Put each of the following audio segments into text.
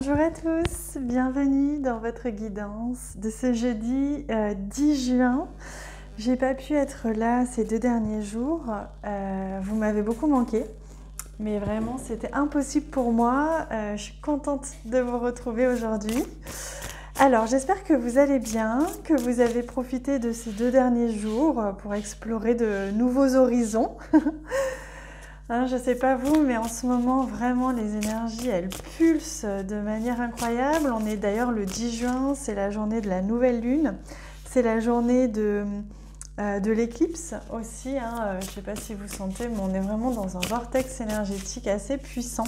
Bonjour à tous, bienvenue dans votre guidance de ce jeudi 10 juin. J'ai pas pu être là ces 2 derniers jours, vous m'avez beaucoup manqué, mais vraiment c'était impossible pour moi. Je suis contente de vous retrouver aujourd'hui. Alors j'espère que vous allez bien, que vous avez profité de ces 2 derniers jours pour explorer de nouveaux horizons. Hein, je ne sais pas vous, mais en ce moment, vraiment, les énergies, elles pulsent de manière incroyable. On est d'ailleurs le 10 juin, c'est la journée de la nouvelle lune. C'est la journée de l'éclipse aussi. Hein. Je ne sais pas si vous sentez, mais on est vraiment dans un vortex énergétique assez puissant.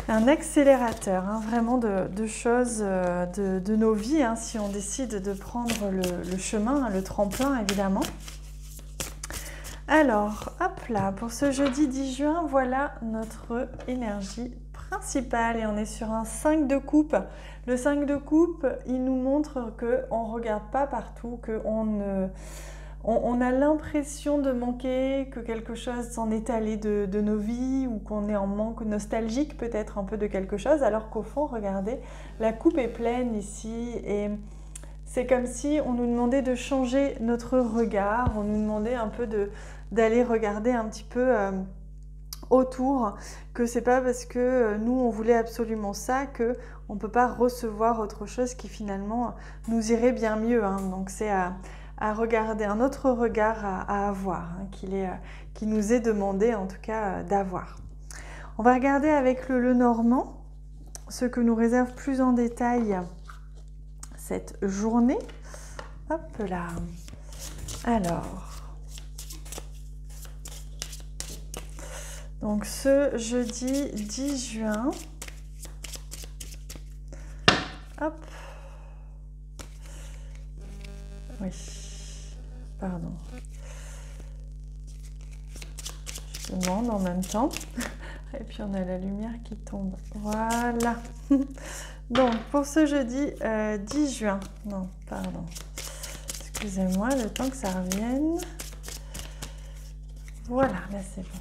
Un accélérateur, hein, vraiment de choses de nos vies, hein, si on décide de prendre le chemin, hein, le tremplin, évidemment. Alors, hop là, pour ce jeudi 10 juin, voilà notre énergie principale et on est sur un 5 de coupe. Le 5 de coupe, il nous montre qu'on ne regarde pas partout, qu'on a l'impression de manquer, que quelque chose s'en est allé de nos vies ou qu'on est en manque nostalgique peut-être un peu de quelque chose, alors qu'au fond, regardez, la coupe est pleine ici et c'est comme si on nous demandait de changer notre regard, on nous demandait un peu d'aller regarder un petit peu autour, que c'est pas parce que nous on voulait absolument ça qu'on ne peut pas recevoir autre chose qui finalement nous irait bien mieux. Hein. Donc c'est à regarder, un autre regard à avoir, hein, qui nous est demandé en tout cas d'avoir. On va regarder avec le Normand ce que nous réserve plus en détail cette journée. Hop là. Alors, donc ce jeudi 10 juin, hop, oui, pardon, je demande en même temps, et puis on a la lumière qui tombe, voilà. Donc pour ce jeudi 10 juin, non, pardon, excusez-moi, le temps que ça revienne, voilà, là c'est bon.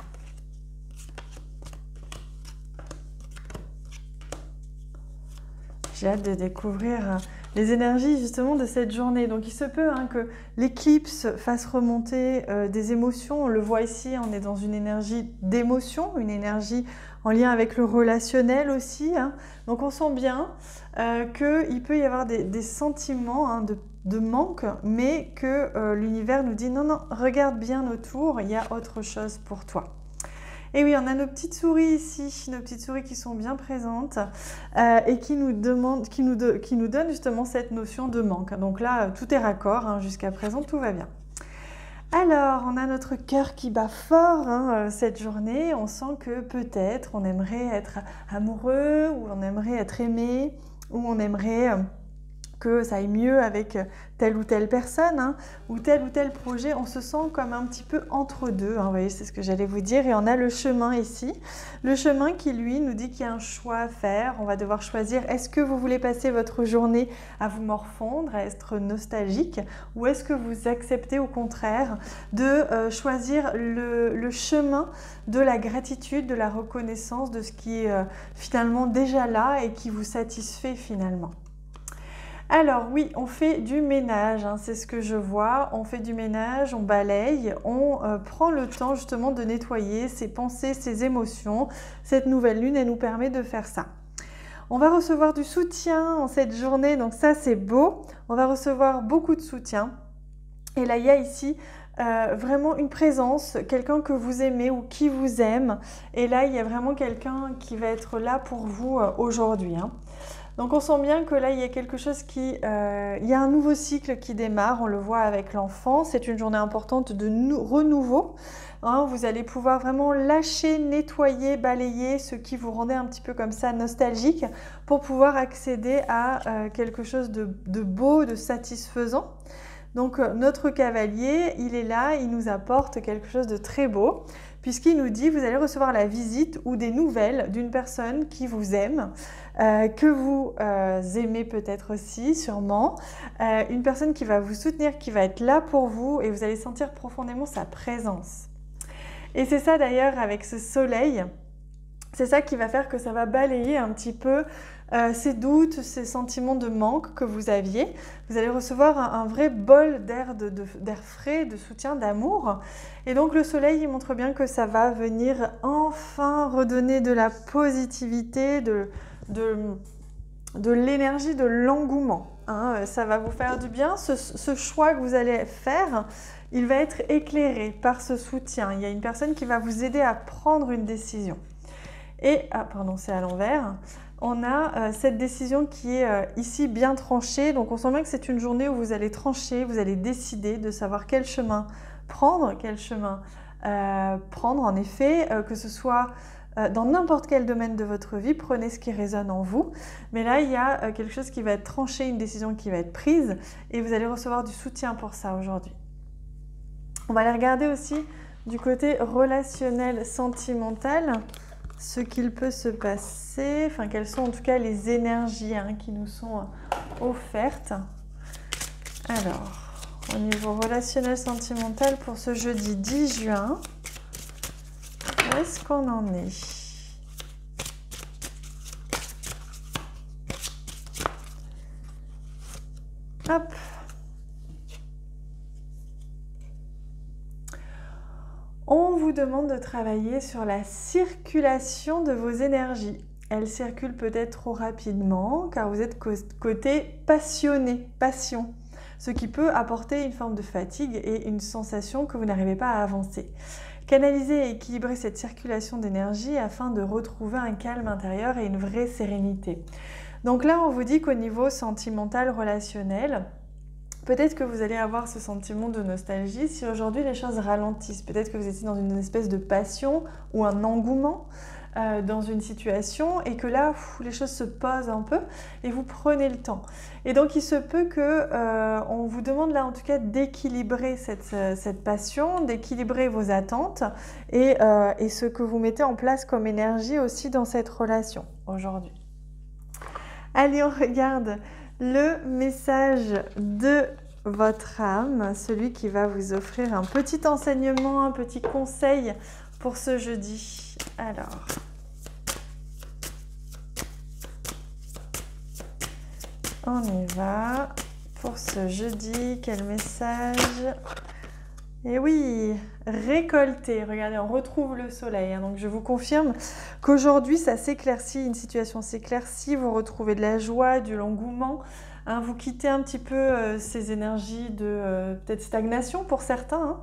J'ai hâte de découvrir les énergies justement de cette journée. Donc il se peut hein, que l'éclipse fasse remonter des émotions. On le voit ici, on est dans une énergie d'émotion, une énergie en lien avec le relationnel aussi. Hein. Donc on sent bien qu'il peut y avoir des sentiments hein, de manque, mais que l'univers nous dit non, non, regarde bien autour, il y a autre chose pour toi. Et oui, on a nos petites souris ici, nos petites souris qui sont bien présentes et qui nous donnent justement cette notion de manque. Donc là, tout est raccord, hein, jusqu'à présent, tout va bien. Alors, on a notre cœur qui bat fort hein, cette journée. On sent que peut-être on aimerait être amoureux, ou on aimerait être aimé, ou on aimerait que ça aille mieux avec telle ou telle personne hein, ou tel projet, on se sent comme un petit peu entre deux, hein, vous voyez, c'est ce que j'allais vous dire. Et on a le chemin ici, le chemin qui lui nous dit qu'il y a un choix à faire. On va devoir choisir, est-ce que vous voulez passer votre journée à vous morfondre, à être nostalgique, ou est-ce que vous acceptez au contraire de choisir le chemin de la gratitude, de la reconnaissance de ce qui est finalement déjà là et qui vous satisfait finalement. Alors oui, on fait du ménage, hein, c'est ce que je vois, on fait du ménage, on balaye, on prend le temps justement de nettoyer ses pensées, ses émotions. Cette nouvelle lune, elle nous permet de faire ça. On va recevoir du soutien en cette journée, donc ça c'est beau. On va recevoir beaucoup de soutien. Et là, il y a ici vraiment une présence, quelqu'un que vous aimez ou qui vous aime. Et là, il y a vraiment quelqu'un qui va être là pour vous aujourd'hui. Hein. Donc on sent bien que là il y a quelque chose il y a un nouveau cycle qui démarre, on le voit avec l'enfant, c'est une journée importante de renouveau. Hein, vous allez pouvoir vraiment lâcher, nettoyer, balayer ce qui vous rendait un petit peu comme ça nostalgique pour pouvoir accéder à quelque chose de beau, de satisfaisant. Donc notre cavalier, il est là, il nous apporte quelque chose de très beau. Puisqu'il nous dit, vous allez recevoir la visite ou des nouvelles d'une personne qui vous aime, que vous aimez peut-être aussi, sûrement, une personne qui va vous soutenir, qui va être là pour vous et vous allez sentir profondément sa présence. Et c'est ça d'ailleurs avec ce soleil, c'est ça qui va faire que ça va balayer un petit peu ces doutes, ces sentiments de manque que vous aviez. Vous allez recevoir un vrai bol d'air d'air frais, de soutien, d'amour. Et donc le soleil, il montre bien que ça va venir enfin redonner de la positivité, de l'énergie, de l'engouement. Hein. Ça va vous faire du bien. Ce choix que vous allez faire, il va être éclairé par ce soutien. Il y a une personne qui va vous aider à prendre une décision. Et, ah pardon, c'est à l'envers. On a cette décision qui est ici bien tranchée. Donc on sent bien que c'est une journée où vous allez trancher, vous allez décider de savoir quel chemin prendre, quel chemin prendre en effet, que ce soit dans n'importe quel domaine de votre vie, prenez ce qui résonne en vous. Mais là, il y a quelque chose qui va être tranché, une décision qui va être prise et vous allez recevoir du soutien pour ça aujourd'hui. On va aller regarder aussi du côté relationnel, sentimental, ce qu'il peut se passer, enfin quelles sont en tout cas les énergies qui nous sont offertes. Alors, au niveau relationnel, sentimental pour ce jeudi 10 juin, où est-ce qu'on en est? Hop. On vous demande de travailler sur la circulation de vos énergies. Elles circulent peut-être trop rapidement car vous êtes côté passionné, passion, ce qui peut apporter une forme de fatigue et une sensation que vous n'arrivez pas à avancer. Canaliser et équilibrer cette circulation d'énergie afin de retrouver un calme intérieur et une vraie sérénité. Donc là, on vous dit qu'au niveau sentimental, relationnel, peut-être que vous allez avoir ce sentiment de nostalgie si aujourd'hui les choses ralentissent. Peut-être que vous étiez dans une espèce de passion ou un engouement dans une situation et que là, les choses se posent un peu et vous prenez le temps. Et donc, il se peut qu'on vous demande là en tout cas d'équilibrer cette passion, d'équilibrer vos attentes et ce que vous mettez en place comme énergie aussi dans cette relation aujourd'hui. Allez, on regarde le message de votre âme, celui qui va vous offrir un petit enseignement, un petit conseil pour ce jeudi. Alors, on y va. Pour ce jeudi, quel message? Et oui, récolter. Regardez, on retrouve le soleil. Donc, je vous confirme qu'aujourd'hui, ça s'éclaircit, une situation s'éclaircit. Vous retrouvez de la joie, de l'engouement. Vous quittez un petit peu ces énergies de peut-être stagnation pour certains.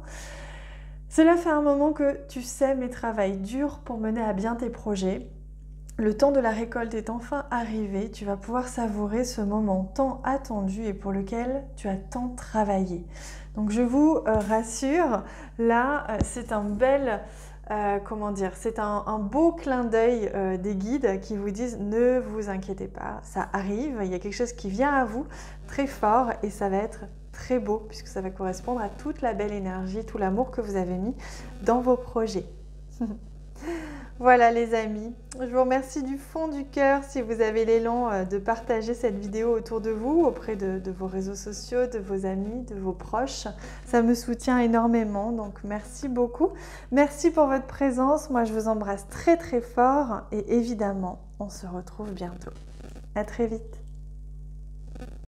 Cela fait un moment que tu sèmes et travailles dur pour mener à bien tes projets. Le temps de la récolte est enfin arrivé. Tu vas pouvoir savourer ce moment tant attendu et pour lequel tu as tant travaillé. Donc je vous rassure, là c'est un bel, c'est un beau clin d'œil des guides qui vous disent ne vous inquiétez pas, ça arrive, il y a quelque chose qui vient à vous très fort et ça va être très beau puisque ça va correspondre à toute la belle énergie, tout l'amour que vous avez mis dans vos projets. Voilà les amis, je vous remercie du fond du cœur si vous avez l'élan de partager cette vidéo autour de vous, auprès de vos réseaux sociaux, de vos amis, de vos proches. Ça me soutient énormément, donc merci beaucoup. Merci pour votre présence, moi je vous embrasse très très fort et évidemment, on se retrouve bientôt. À très vite.